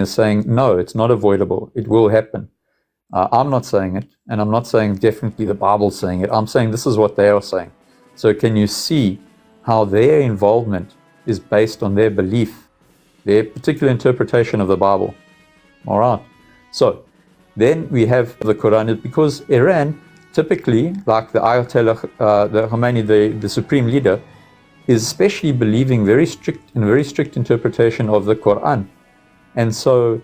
is saying, no, it's not avoidable. It will happen. I'm not saying it, and I'm not saying definitely the Bible's saying it. I'm saying this is what they are saying. So can you see how their involvement is based on their belief, their particular interpretation of the Bible? All right. So then we have the Quran, because Iran typically, like the Ayatollah, the Khomeini, the supreme leader, is especially believing very strict interpretation of the Quran. And so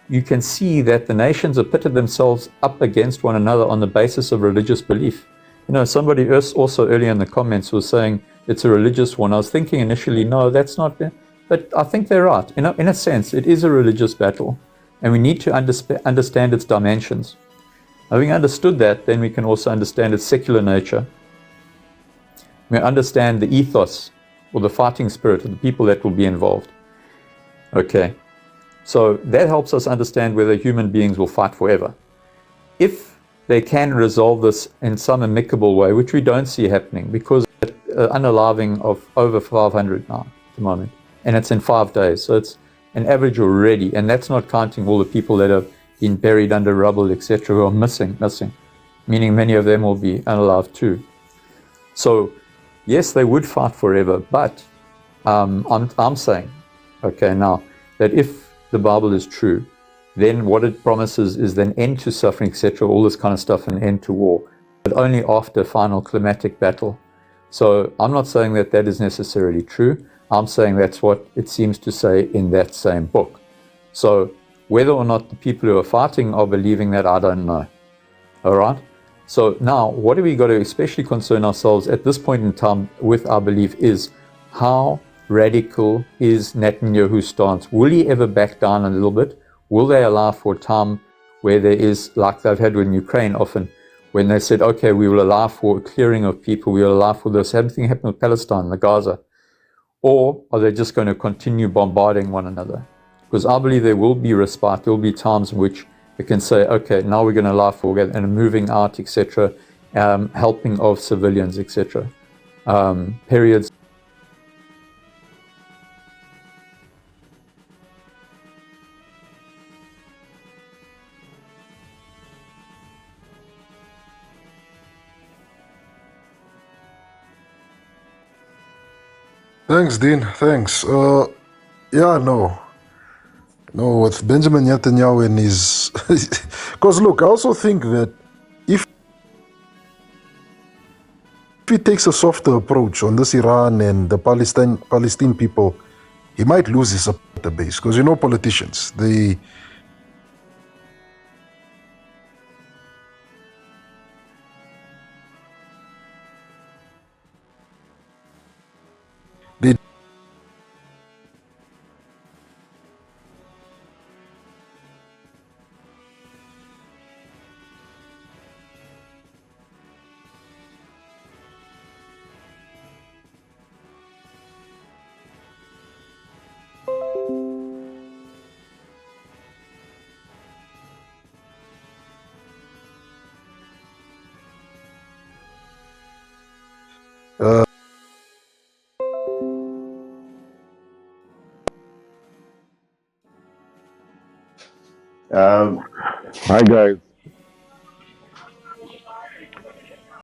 you can see that the nations have pitted themselves up against one another on the basis of religious belief. You know, somebody else also earlier in the comments was saying it's a religious one. I was thinking initially, no, that's not, but I think they're right. In a sense, it is a religious battle, and we need to understand its dimensions. Having understood that, then we can also understand its secular nature. We understand the ethos or the fighting spirit of the people that will be involved. Okay. So that helps us understand whether human beings will fight forever. If they can resolve this in some amicable way, which we don't see happening, because unaliving of over 500 now at the moment, and it's in 5 days, so it's an average already, and that's not counting all the people that have been buried under rubble, etc., who are missing, meaning many of them will be unalived too. So yes, they would fight forever, but I'm saying, okay, now that if the Bible is true, then what it promises is an end to suffering, etc., all this kind of stuff, an end to war, but only after final climatic battle. So I'm not saying that that is necessarily true. I'm saying that's what it seems to say in that same book. So whether or not the people who are fighting are believing that, I don't know. All right? So now, what do we got to especially concern ourselves at this point in time with our belief is, how radical is Netanyahu's stance? Will he ever back down a little bit? Will they allow for a time where there is, like they've had in Ukraine often, when they said, okay, we will allow for clearing of people, we will allow for this, everything happened with Palestine, the Gaza? Or are they just going to continue bombarding one another? Because I believe there will be respite, there will be times in which they can say, okay, now we're going to allow for and moving out, etc., helping of civilians, etc. Periods. Thanks, Dean. Thanks. Yeah, no, with Benjamin Netanyahu and his, because look, I also think that if he takes a softer approach on this Iran and the Palestine people, he might lose his supporter base. Because you know, politicians, they Hi guys.